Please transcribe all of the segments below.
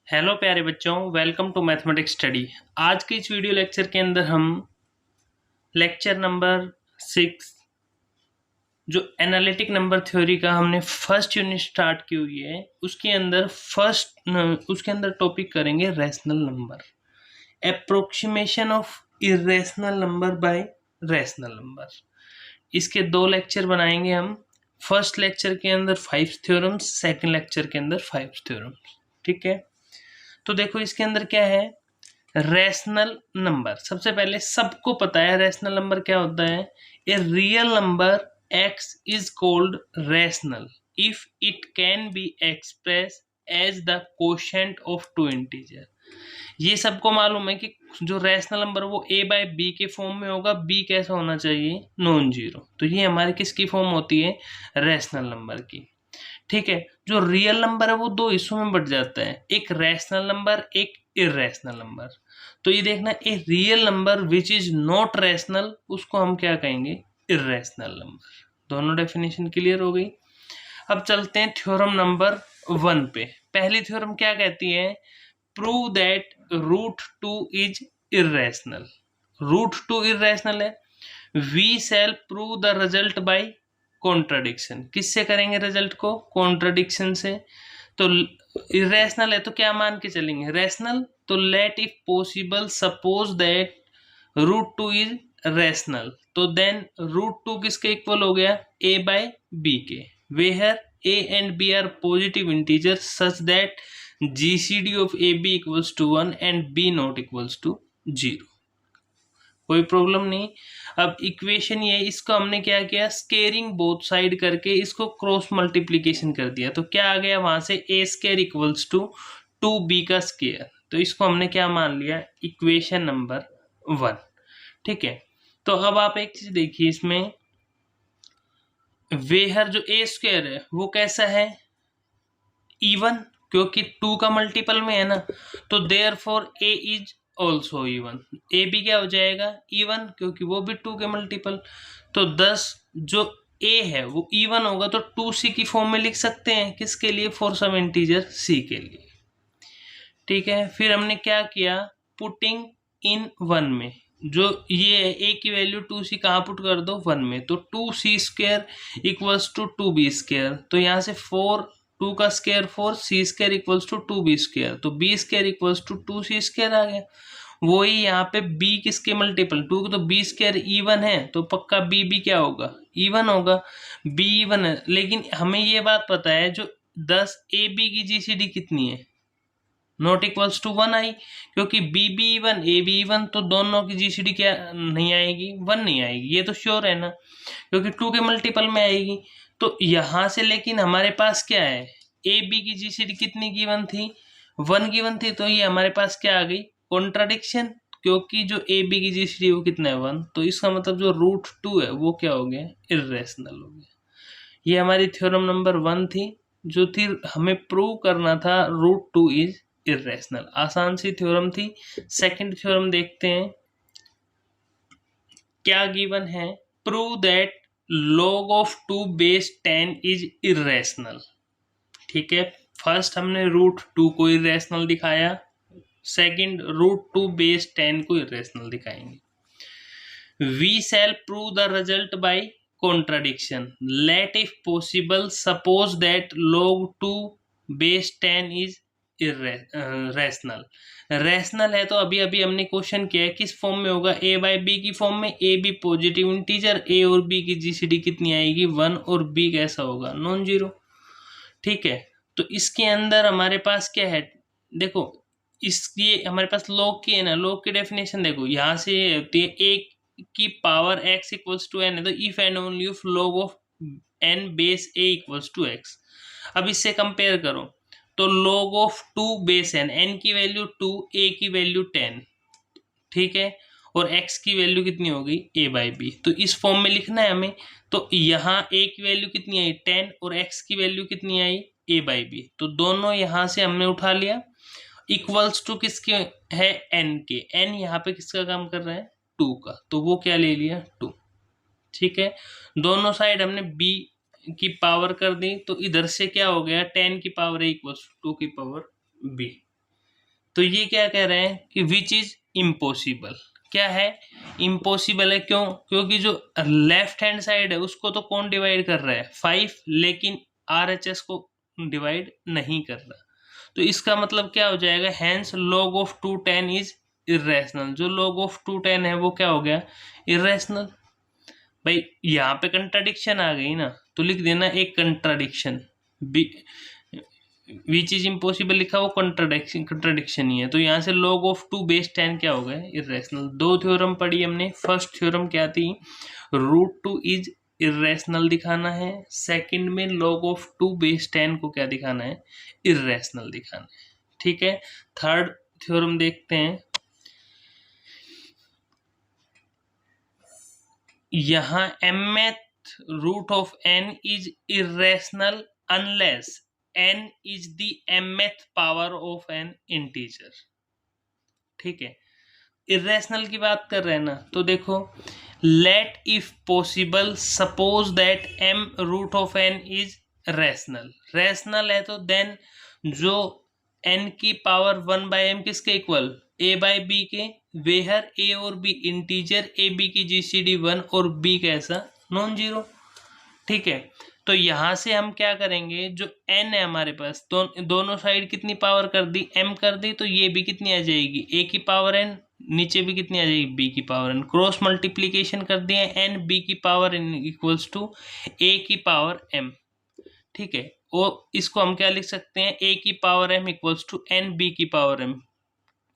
Hello प्यारे बच्चों, welcome to mathematics study. आज के इस वीडियो लेक्चर के अंदर हम लेक्चर नंबर 6 जो एनालिटिक नंबर थ्योरी का हमने फर्स्ट यूनिट स्टार्ट की हुई है उसके अंदर टॉपिक करेंगे rational number, approximation of irrational number by rational number. इसके दो लेक्चर बनाएंगे हम। फर्स्ट लेक्चर के अंदर 5 थ्योरम्स, सेकंड लेक्चर के अंदर 5 थ्योरम्स। ठीक है, तो देखो इसके अंदर क्या है। रैशनल नंबर, सबसे पहले सबको पता है रैशनल नंबर क्या होता है। A real number x is called rational if it can be express as the quotient of two integer. ये सबको मालूम है कि जो रैशनल नंबर वो a बाय b के फॉर्म में होगा। b कैसा होना चाहिए? Non zero. तो ये हमारी किसकी फॉर्म होती है? रैशनल नंबर की। ठीक है, जो रियल नंबर है वो दो हिस्सों में बट जाता है, एक रैशनल नंबर, एक इरेशनल नंबर। तो ये देखना, ए real number which is not rational उसको हम क्या कहेंगे? Irrational number. दोनों डेफिनेशन क्लियर हो गई। अब चलते हैं थ्योरम नंबर 1 पे। पहली थ्योरम क्या कहती है? Prove that root two is irrational. Root two irrational है। We shall prove the result by contradiction. किससे करेंगे रिजल्ट को? कॉन्ट्राडिक्शन से। तो इरेशनल है तो क्या मान के चलेंगे? रैशनल। तो let if possible suppose that root two is rational, तो देन रूट टू किसके इक्वल हो गया? ए बाय बी के। Where a and b are positive integer such that GCD of a b equals to 1 and b not equals to 0। कोई problem नहीं। अब equation ये, इसको हमने क्या किया? स्केयरिंग बोथ साइड करके इसको क्रॉस मल्टीप्लीकेशन कर दिया। तो क्या आ गया वहां से? ए स्केयर इक्वल्स टू 2b का स्केयर। तो इसको हमने क्या मान लिया? Equation number 1। ठीक है, तो अब आप एक चीज देखिए इसमें, वेहर जो ए स्क्वायर है वो कैसा है? इवन, क्योंकि 2 का मल्टीपल में है ना। तो therefore a is also even. A भी क्या हो जाएगा? इवन, क्योंकि वो भी 2 के मल्टीपल। तो 10 जो ए है वो इवन होगा तो 2c की फॉर्म में लिख सकते हैं। किसके लिए? फॉर सम इंटीजर c के लिए। ठीक है, फिर हमने क्या किया? पुटिंग इन 1 में, जो ये है a की वैल्यू 2c कहाँ पुट कर दो? 1 में। तो 2c square equals to 2b square. तो यहाँ से 4, 2 का square 4, c square equals to 2b square. तो b square equals to 2c square आ गया। वही यहाँ पे b किसके मल्टीपल? 2 तो b स्क्वायर इवन है तो पक्का b भी क्या होगा? इवन होगा। b इवन है, लेकिन हमें ये बात पता है जो 10 ए बी की जीसीडी कितनी है? नॉट इक्वल्स टू 1 आई, क्योंकि b b even a b even. तो दोनों की जीसीडी क्या नहीं आएगी? 1 नहीं आएगी। ये तो श्योर है ना, क्योंकि 2 के मल्टीपल में आएगी। तो यहां से लेकिन हमारे पास क्या है? ए बी की जीसीडी कितनी गिवन थी? 1 गिवन थी। तो ये हमारे पास क्या आ गई? कॉन्ट्राडिक्शन, क्योंकि जो ए बी की जीसीडी वो कितना है? 1। तो इसका मतलब जो रूट 2 है वो क्या हो गया? इरेशनल हो गया। ये हमारी थ्योरम नंबर 1 थी, जो थी हमें प्रूव करना था रूट 2 इज इरेशनल। आसान सी थ्योरम थी। सेकंड थ्योरम देखते हैं क्या गिवन है। Prove that log of 2 base 10 is irrational. ठीक है, फर्स्ट हमने रूट 2 को इरेशनल दिखाया, सेकंड रूट 2 बेस 10 को इरेशनल दिखाएंगे। We shall prove the result by contradiction. Let if possible suppose that log 2 base 10 is irrational. Rational है तो अभी अभी हमने क्वेश्चन किया है किस फॉर्म में होगा? a बाई बी की फॉर्म में। a भी पॉजिटिव इंटीजर, a और b की जीसीडी कितनी आएगी? 1। और b कैसा होगा? Non zero. ठीक है, तो इसके अंदर हमारे पास क्या है? देखो, इसकी हमारे पास लॉग की है ना, लॉग की डेफिनेशन देखो यहाँ से होती है एक की power x equals to n है। तो if and only if log of n base a equals to x। अब इससे कंपेयर करो तो log of 2 base n, n की वैल्यू 2, a की वैल्यू 10। ठीक है, और x की वैल्यू कितनी हो गई? a by b. तो इस फॉर्म में लिखना है हमें। तो यहाँ a की वैल्यू कितनी आई? 10, और x की वैल्यू कितनी आई? a by b. तो दोनों यहाँ से हमने उठा लिया। इक्वल्स टू किसके है? n के। n यहाँ पे किसका काम कर रहा है? 2 का। तो वो क्या ले लिया? 2। ठीक है, दोनों साइड हमने b की पावर कर दी। तो इधर से क्या हो गया? 10 की पावर a इक्वल्स टू 2 की पावर b। तो ये क्या कह रहे हैं कि विच इज इम्पॉसिबल। क्या है? इम्पॉसिबल है। क्यों? क्योंकि जो लेफ्ट हैंड साइड है उसको तो कौन डिवाइड कर रहा है? 5, लेकिन RHS को डिवाइड नहीं कर रहा। तो इसका मतलब क्या हो जाएगा? Hence log of 210 is irrational. जो log of 210 है वो क्या हो गया? इरेशनल। भाई यहाँ पे कंट्राडिक्शन आ गई ना, तो लिख देना एक कंट्राडिक्शन। विच इज इम्पॉसिबल लिखा, वो कंट्राडिक्शन ही है। तो यहाँ से log of 2 base 10 क्या हो गया? इरेशनल। दो थ्योरम पढ़ी हमने। फर्स्ट थ्योरम क्या थी? √2 इज इरेशनल दिखाना है। सेकंड में log of 2 base 10 को क्या दिखाना है? इरेशनल दिखाना है। ठीक है। थर्ड थ्योरम देखते हैं। यहाँ mth root of n is irrational unless n is the mth power of an integer. ठीक है। इरेशनल की बात कर रहे हैं ना, तो देखो, let if possible suppose that m root of n is rational. Rational है तो देन जो n की पावर 1/m किसके इक्वल? a/b के। वेहर a और b इंटीजर, a b की GCD 1 और b कैसा? Non zero. ठीक है। तो यहां से हम क्या करेंगे? जो n है हमारे पास, तो दोनों साइड कितनी पावर कर दी? m कर दी। तो ये भी कितनी आ जाएगी? a की पावर n। नीचे भी कितनी आ जाएगी? b की पावर n। क्रॉस मल्टीप्लीकेशन कर दिए n b की power n equals to a की पावर m। ठीक है। और इसको हम क्या लिख सकते हैं? a की power m equals to n b की पावर m।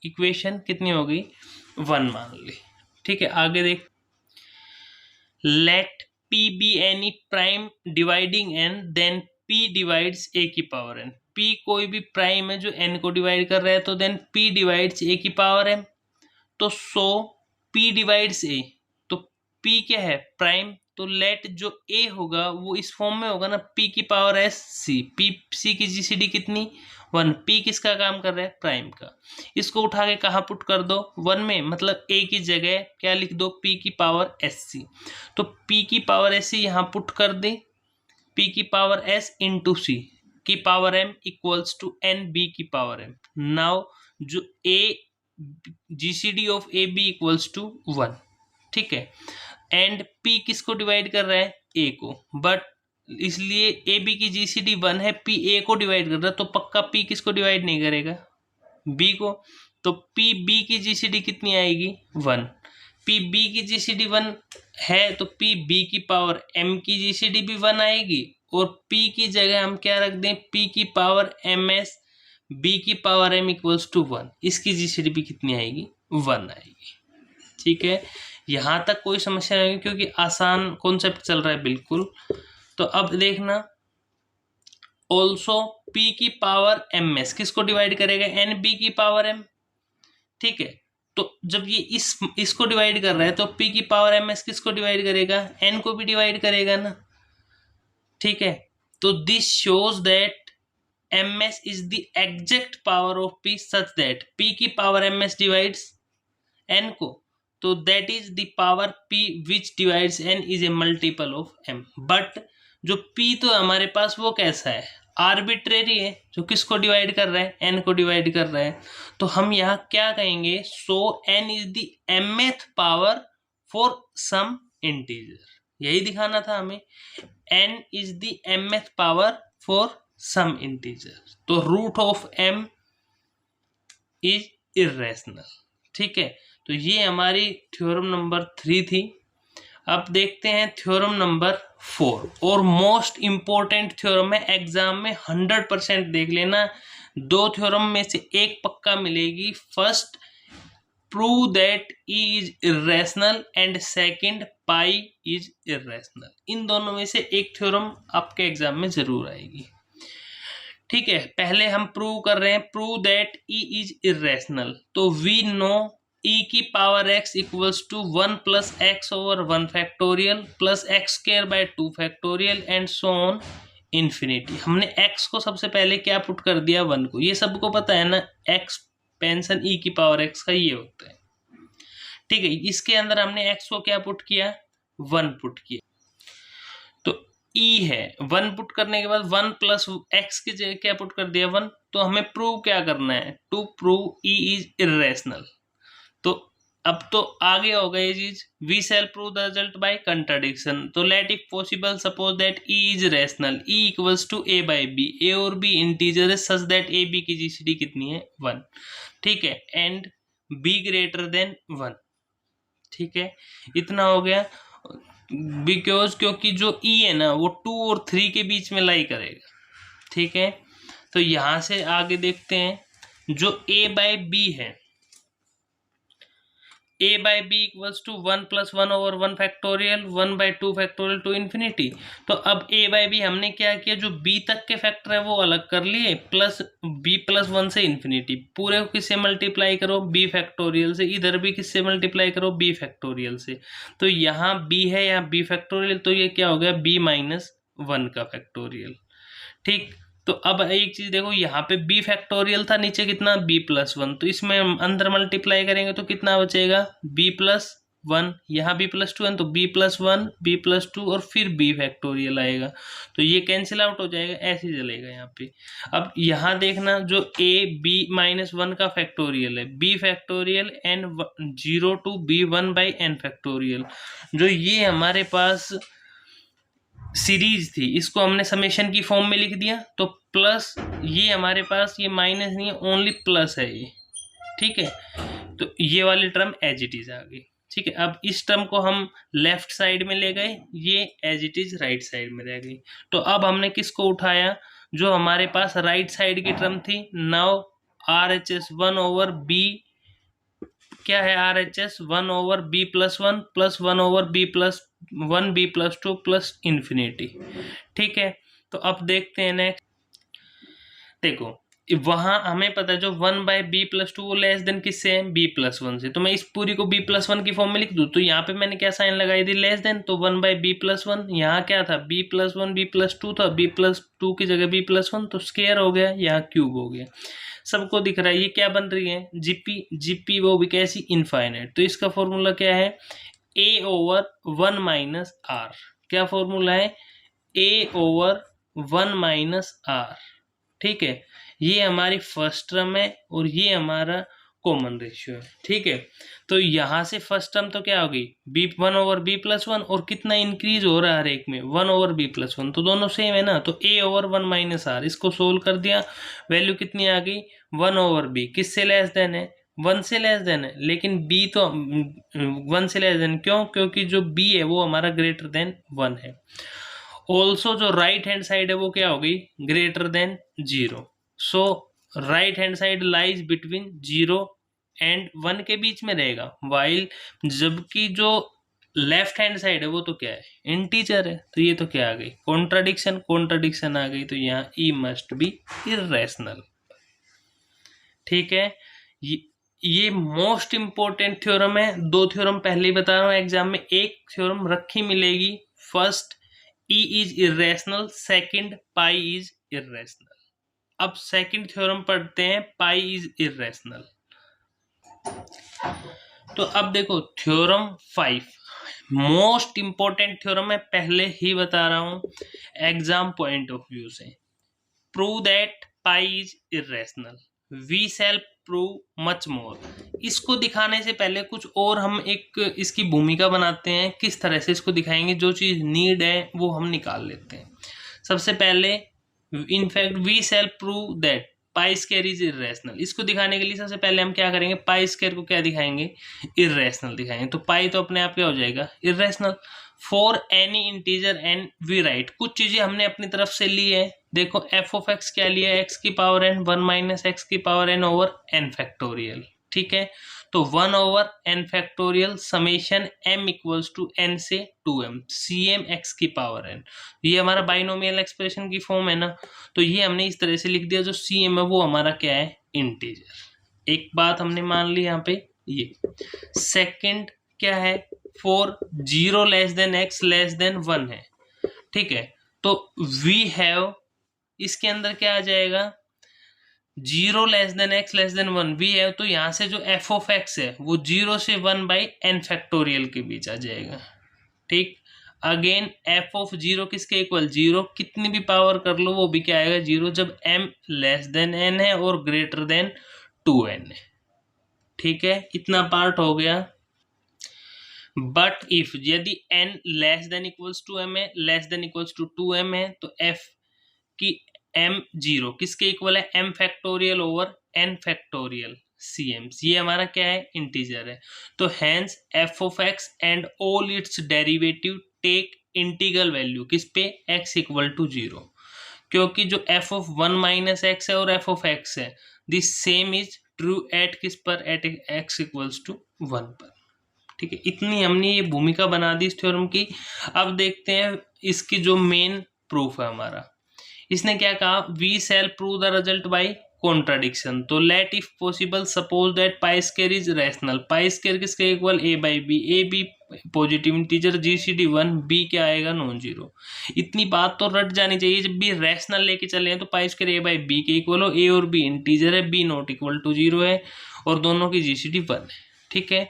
इक्वेशन कितनी हो गई? 1 मान ली। ठीक है। आगे देख, let p be any prime dividing n, then p divides a की पावर n। p कोई भी प्राइम है जो n को डिवाइड कर रहा है, तो देन p डिवाइड्स a की पावर m। तो सो p डिवाइड्स a, तो p क्या है? प्राइम। तो लेट जो a होगा वो इस फॉर्म में होगा ना, p की power s c। p c की GCD कितनी? 1। p किसका काम कर रहा है? प्राइम का। इसको उठा के कहाँ पुट कर दो? 1 में। मतलब a की जगह क्या लिख दो? p की पावर sc। तो p की पावर sc यहाँ पुट कर दे। p की पावर s इंटू c की power m equals to n b की पावर m। नाउ जो a GCD of a b equals to 1। ठीक है। एंड p किसको डिवाइड कर रहा है? a को। बट इसलिए ए बी की GCD 1 है, p a को डिवाइड कर रहा है, तो पक्का p किसको डिवाइड नहीं करेगा? b को। तो p b की GCD कितनी आएगी? 1। p b की GCD 1 है तो p b की पावर m की GCD भी 1 आएगी। और p की जगह हम क्या रख दें? p की पावर ms b की पावर m इक्वल्स टू 1। इसकी GCD भी कितनी आएगी? 1 आएगी। ठीक है। यहां तक कोई समस्या नहीं, क्योंकि आसान कॉन्सेप्ट चल रहा है बिल्कुल। तो अब देखना, ऑल्सो p की पावर ms किसको डिवाइड करेगा? n b की पावर m। ठीक है। तो जब ये इसको डिवाइड कर रहा है, तो p की पावर ms किसको डिवाइड करेगा? n को भी डिवाइड करेगा ना। ठीक है। तो this shows that ms is the exact power of p such that p की पावर ms divides n को, तो that is the power p which divides n is a multiple of m। but जो p तो हमारे पास वो कैसा है? Arbitrary है, जो किसको डिवाइड कर रहा है? n को डिवाइड कर रहा है। तो हम यहाँ क्या कहेंगे? So n is the mth power for some integer. यही दिखाना था हमें। n is the mth power for some integer. तो root of m is irrational. ठीक है। तो ये हमारी थ्योरम नंबर 3 थी। अब देखते हैं थ्योरम नंबर 4, और मोस्ट इंपॉर्टेंट थ्योरम है। एग्जाम में 100% देख लेना। दो थ्योरम में से एक पक्का मिलेगी। First, prove that E is irrational, and second, pi is irrational. इन दोनों में से एक थ्योरम आपके एग्जाम में जरूर आएगी। ठीक है। पहले हम प्रूव कर रहे हैं, prove that E is irrational. तो वी नो E की power x equals to 1 plus x over 1 factorial plus x square by 2 factorial and so on infinity. हमने x को सबसे पहले क्या पुट कर दिया? 1 को। ये सबको पता है ना, एक्सपेंशन E की पावर x का ये होता है। ठीक है। इसके अंदर हमने x को क्या पुट किया? 1 पुट किया। तो ई है, 1 पुट करने के बाद 1 प्लस एक्स की जगह क्या पुट कर दिया 1, तो हमें प्रूव क्या करना है, to prove E is irrational. तो अब तो आगे होगा ये चीज, we shall prove the result by contradiction. तो let if possible suppose that E is rational, E equals to A by B, A और बी इंटीजर है सच दैट ए बी की जीसीडी कितनी है 1, ठीक है, एंड बी ग्रेटर देन 1, ठीक है, इतना हो गया। बिकॉज क्योंकि जो ई है ना वो 2 और 3 के बीच में लाई करेगा, ठीक है। तो यहां से आगे देखते हैं जो ए बाई बी है, a by b equals to 1 plus 1 over 1 factorial 1 by 2 factorial to infinity. तो अब a बाई बी हमने क्या किया, जो b तक के फैक्टर है वो अलग कर लिए, प्लस b प्लस 1 से इन्फिनिटी, पूरे को किससे मल्टीप्लाई करो b फैक्टोरियल से, इधर भी किससे मल्टीप्लाई करो b फैक्टोरियल से। तो यहाँ b है, यहाँ b फैक्टोरियल, तो ये क्या हो गया b माइनस 1 का फैक्टोरियल, ठीक। तो अब एक चीज देखो, यहाँ पे b फैक्टोरियल था, नीचे कितना b प्लस 1, तो इसमें अंदर मल्टीप्लाई करेंगे तो कितना बचेगा b प्लस 1, यहाँ b प्लस 2 है तो b प्लस 1 b प्लस 2 और फिर b फैक्टोरियल आएगा, तो ये कैंसिल आउट हो जाएगा, ऐसे ही चलेगा यहाँ पे। अब यहाँ देखना जो a b माइनस 1 का फैक्टोरियल है, b factorial n 0 to b 1 by n factorial, जो ये हमारे पास सीरीज थी इसको हमने समेशन की फॉर्म में लिख दिया, तो प्लस ये हमारे पास ये माइनस नहीं है, ओनली प्लस है ये, ठीक है। तो ये वाली टर्म एज इट इज आ गई, ठीक है। अब इस टर्म को हम लेफ्ट साइड में ले गए, ये as it is right side में रह गई। तो अब हमने किसको उठाया, जो हमारे पास राइट साइड की टर्म थी, now R H S 1 over b, क्या है R H S 1 over b plus 1 plus 1 over b plus 1 b plus 2 plus infinity, ठीक है। तो अब देखते हैं नेक्स्ट, देखो वहां हमें पता है जो 1 बाई बी प्लस 2 वो लेस देन किससे है, बी प्लस 1 से, तो मैं इस पूरी को बी प्लस 1 की फॉर्म में लिख दूं, तो यहाँ पे मैंने क्या साइन लगाई थी, लेस देन, तो 1 बाई बी प्लस 1, यहाँ क्या था बी प्लस 1 बी प्लस 2 था, बी प्लस 2 की जगह बी प्लस 1, तो स्क्वायर हो गया, यहाँ क्यूब हो गया, सबको दिख रहा है। ये क्या बन रही है जीपी, जीपी वो भी कैसी इनफाइनाइट, तो इसका फॉर्मूला क्या है a ओवर 1 माइनस आर, क्या फॉर्मूला है a ओवर 1 माइनस आर, ठीक है। ये हमारी फर्स्ट टर्म है और ये हमारा कॉमन रेशियो है, ठीक है। तो यहाँ से फर्स्ट टर्म तो क्या होगी बी 1 ओवर बी प्लस 1, और कितना इंक्रीज हो रहा है हर एक में 1 ओवर बी प्लस 1, तो दोनों सेम है ना, तो a ओवर 1 माइनस आर, इसको सोल्व कर दिया, वैल्यू कितनी आ गई 1 ओवर बी, किससे लेस देन है 1 से लेस देन है, लेकिन b तो 1 से लेस देन, क्यों, क्योंकि जो b है वो हमारा ग्रेटर देन 1 है। ऑल्सो जो राइट हैंड साइड है वो क्या होगी greater than 0, so right hand side lies between 0 and 1 के बीच में रहेगा, वाइल जबकि जो लेफ्ट हैंड साइड है वो तो क्या है इंटीजर है, तो ये तो क्या आ गई कॉन्ट्राडिक्शन, कॉन्ट्राडिक्शन आ गई, तो यहाँ ई मस्ट बी इर्रेशनल, ठीक है। ये मोस्ट इंपॉर्टेंट थ्योरम है, 2 थ्योरम पहले ही बता रहा हूँ एग्जाम में, एक थ्योरम रखी मिलेगी, first E is irrational, second pi is irrational. अब सेकंड थ्योरम पढ़ते हैं, पाई इज इर्रेशनल। तो अब देखो थ्योरम 5 मोस्ट इंपॉर्टेंट थ्योरम है, पहले ही बता रहा हूं एग्जाम पॉइंट ऑफ व्यू से, prove that pi is irrational, we shall prove much more. इसको दिखाने से पहले कुछ और हम एक इसकी भूमिका बनाते हैं, किस तरह से इसको दिखाएंगे, जो चीज नीड है वो हम निकाल लेते हैं। सबसे पहले in fact we shall prove that pi square is irrational, इसको दिखाने के लिए सबसे पहले हम क्या करेंगे पाई स्क्वायर को क्या दिखाएंगे इर्रेशनल दिखाएंगे, तो पाई तो अपने आप क्या हो जाएगा irrational. For any integer n we write, कुछ चीजें हमने अपनी तरफ से ली है, देखो एफ ऑफ एक्स क्या लिया एक्स की पावर एन 1 माइनस एक्स की power n over n factorial, ठीक है। तो 1 over n factorial summation m equals to n से 2m cm x की पावर n, ये हमारा बाइनोमियल एक्सप्रेशन की फॉर्म है ना, तो ये हमने इस तरह से लिख दिया, जो cm है वो हमारा क्या है इंटीजर। एक बात हमने मान ली यहाँ पे ये। सेकंड क्या है, for 0 less then x less than 1 है, ठीक है। तो वी हैव, इसके अंदर क्या आ जाएगा 0 less than x less than 1 वी है, तो यहां से जो एफ ऑफ एक्स है वो 0 से 1 बाई एन फैक्टोरियल के बीच आ जाएगा, ठीक। अगेन एफ ऑफ जीरो किसके इक्वल, जीरो, कितनी भी पावर कर लो वो भी क्या आएगा, जीरो, जब m लेस देन n है और ग्रेटर देन 2n है। ठीक है, इतना पार्ट हो गया। बट इफ यदि n less than equals to m है, less than equals to 2m है, तो f की m जीरो किसके इक्वल है, m factorial over n factorial cms, ये हमारा क्या है, इंटीजर है। तो hence f of x and all its derivative take integral value किस पे, x इक्वल टू जीरो, क्योंकि जो f ऑफ 1 माइनस एक्स है और f ऑफ x है, this same is true eight किस पर, एट x इक्वल्स टू 1 पर। ठीक है, इतनी हमने ये भूमिका बना दी इस थ्योरम की। अब देखते हैं इसकी जो मेन प्रूफ है हमारा। इसने क्या कहा, we shall prove the result by contradiction. तो let if possible suppose that pi square is rational. Pi square किसके इक्वल, A by B, A B positive integer, GCD 1, B क्या आएगा, नॉन जीरो। इतनी बात तो रट जानी चाहिए, जब भी रैशनल लेके चले हैं तो pi square a by b के इक्वल हो, ए और बी इंटीजर है, b not equal to zero है और दोनों की जीसीडी 1 है। ठीक है,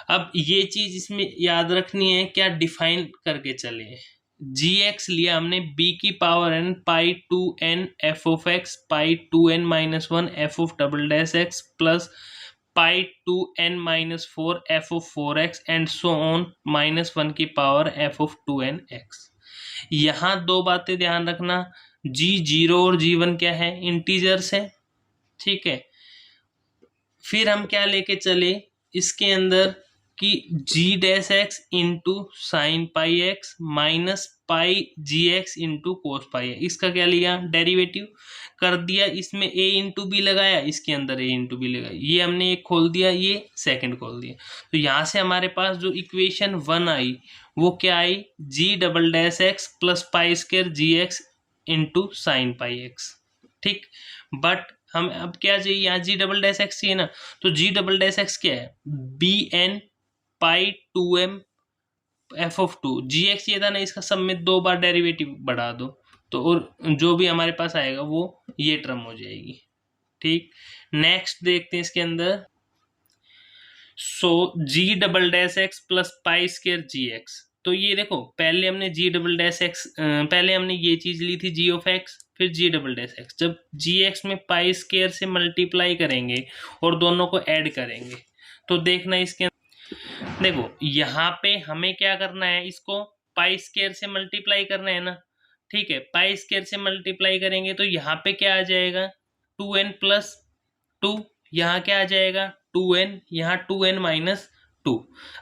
अब ये चीज इसमें याद रखनी है, क्या डिफाइन करके चले, जी एक्स लिया हमने बी की power N pi to N F of X pi to N minus one F of double dash X plus pi to N minus four F of four X and so on minus one की power F of two N X. यहाँ दो बातें ध्यान रखना, जी zero और जी one क्या है, integers है। ठीक है, फिर हम क्या लेके चले इसके अंदर कि G dash X into sine pi X minus pi G X into cos pi है, इसका क्या लिया, डेरिवेटिव कर दिया, इसमें ए इंटू बी लगाया, इसके अंदर ए इंटू बी लगाया, ये हमने एक खोल दिया, ये सेकंड खोल दिया। तो यहाँ से हमारे पास जो इक्वेशन 1 आई वो क्या आई, G double dash X plus pi square G X into sine pi X. ठीक, बट हम अब क्या चाहिए, यहाँ जी डबल डैश एक्स चाहिए ना, तो जी डबल डैश एक्स क्या है, b n pi to m f of two, g x ये था ना, इसका सब में दो बार डेरिवेटिव बढ़ा दो तो और जो भी हमारे पास आएगा वो ये टर्म हो जाएगी। ठीक, नेक्स्ट देखते हैं इसके अंदर, so G double dash X plus pi square G X. तो ये देखो पहले हमने जी डबल डैश एक्स, पहले हमने ये चीज ली थी जी ऑफ एक्स, फिर जी डबल डैश एक्स, जब जी एक्स में पाई स्क्वायर से मल्टीप्लाई करेंगे और दोनों को ऐड करेंगे तो देखना इसके देखो यहाँ पे हमें क्या करना है, इसको पाई स्क्वायर से मल्टीप्लाई करना है ना। ठीक है, पाई स्क्वायर से मल्टीप्लाई करेंगे तो यहाँ पे क्या आ जाएगा, 2n प्लस टू, यहाँ क्या आ जाएगा 2n, यहाँ 2n माइनस टू।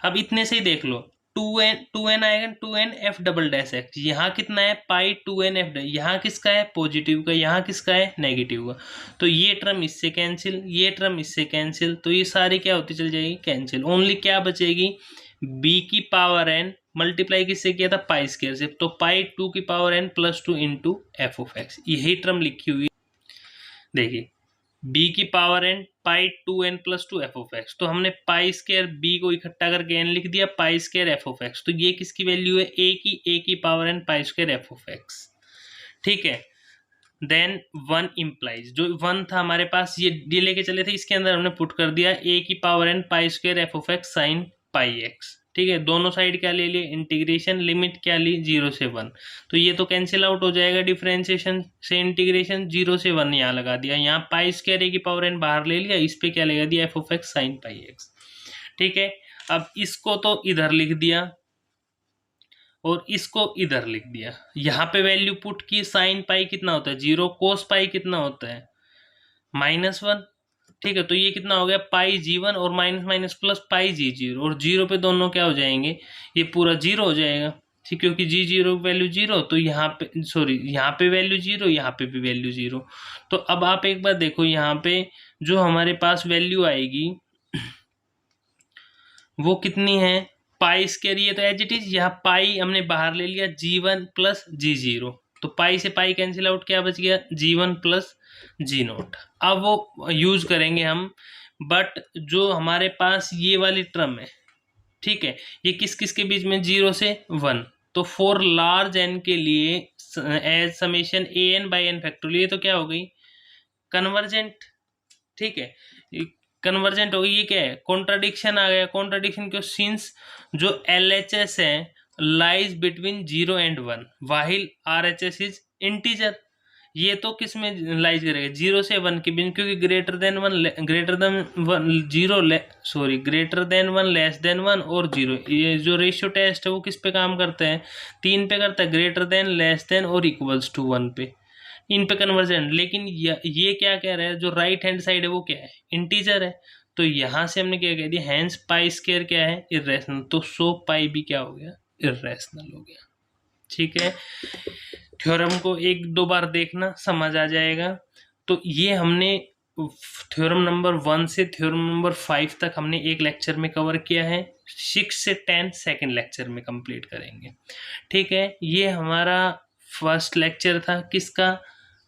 अब इतने से ही देख लो, 2n आएगा, 2n F double dash x, यहाँ कितना है पाई 2n एफ, यहाँ किसका है पॉजिटिव का, यहाँ किसका है नेगेटिव का। तो ये टर्म इससे कैंसिल, ये टर्म इससे कैंसिल, तो ये सारी क्या होती चल जाएगी, कैंसिल। ओनली क्या बचेगी, b की पावर n मल्टीप्लाई किससे किया था, पाई स्क्वायर से, तो पाई टू की power n plus two into f of x, यही टर्म लिखी हुई है। देखिए b की power n pi to n plus two f of x, तो हमने पाई स्क्वायर b को इकट्ठा करके n लिख दिया, pi square F of x, तो ये किसकी वैल्यू है, a की power n pi square F of x. ठीक है, देन वन इम्प्लाइज, जो वन था हमारे पास ये लेके चले थे, इसके अंदर हमने पुट कर दिया a की power n pi square F of x sign pi X. ठीक है, दोनों साइड क्या ले लिए, इंटीग्रेशन, लिमिट क्या ली 0 से 1, तो ये तो कैंसिल आउट हो जाएगा डिफरेंशिएशन से, इंटीग्रेशन 0 से 1 यहाँ लगा दिया, यहाँ पाई स्क्वायर ए की पावर n बाहर ले लिया, इस पे क्या लगा दिया F of x sign pi X. ठीक है, अब इसको तो इधर लिख दिया और इसको इधर लिख दिया, यहाँ पे वैल्यू पुट की, साइन पाई कितना होता है 0, कोस पाई कितना होता है -1। ठीक है, तो ये कितना हो गया पाई जी1 और माइनस माइनस प्लस पाई जी जीरो, और जीरो पे दोनों क्या हो जाएंगे, ये पूरा जीरो हो जाएगा। ठीक, क्योंकि जी जीरो वैल्यू जीरो, तो यहाँ पे सॉरी यहाँ पे वैल्यू जीरो, यहाँ पे भी वैल्यू जीरो। तो अब आप एक बार देखो यहाँ पे जो हमारे पास वैल्यू आएगी वो कितनी है, पाई स्क्वायर, ये तो एज इट इज, यहाँ पाई हमने बाहर ले लिया जी1 प्लस जी जीरो, तो पाई से पाई कैंसिल आउट, क्या बच गया जी1 प्लस जी नोट। अब वो यूज करेंगे हम, बट जो हमारे पास ये वाली टर्म है, ठीक है, ये किस किस के बीच में 0 से 1, तो फॉर लार्ज एन के लिए as summation a n by n factorial, ये तो क्या हो गई कन्वर्जेंट। ठीक है, कन्वर्जेंट हो गई, ये क्या है कॉन्ट्राडिक्शन आ गया, कॉन्ट्राडिक्शन क्यों, सिंस जो LHS है lies between 0 and 1 वाहिल RHS is integer. ये तो किस में लाइज करेगा, 0 से 1 के बीच, क्योंकि greater than 1 greater than 1 0 sorry greater than 1 less than 1 और 0, ये जो रेशियो टेस्ट है वो किस पे काम करते हैं, 3 पे करता है, ग्रेटर देन लेस देन और इक्वल्स टू 1 पे, इन पे कन्वर्जन। लेकिन ये क्या कह रहा है, जो राइट हैंड साइड है वो क्या है, इंटीजर है। तो यहां से हमने क्या कह दिया, हैंस पाई स्क्वायर क्या है, इर्रेशनल, तो सो पाई भी क्या हो गया, इर्रेशनल हो गया। ठीक है, थ्योरम को एक दो बार देखना, समझ आ जाएगा। तो ये हमने थ्योरम नंबर 1 से थ्योरम नंबर 5 तक हमने एक लेक्चर में कवर किया है, 6 से 10 सेकेंड लेक्चर में कंप्लीट करेंगे। ठीक है, ये हमारा फर्स्ट लेक्चर था किसका,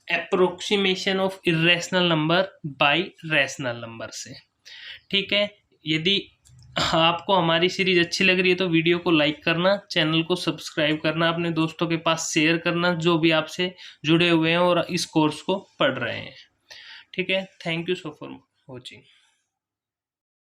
approximation of irrational number by rational number से। ठीक है, यदि आपको हमारी सीरीज अच्छी लग रही है तो वीडियो को लाइक करना, चैनल को सब्सक्राइब करना, अपने दोस्तों के पास शेयर करना जो भी आपसे जुड़े हुए हैं और इस कोर्स को पढ़ रहे हैं। ठीक है, thank you so for watching.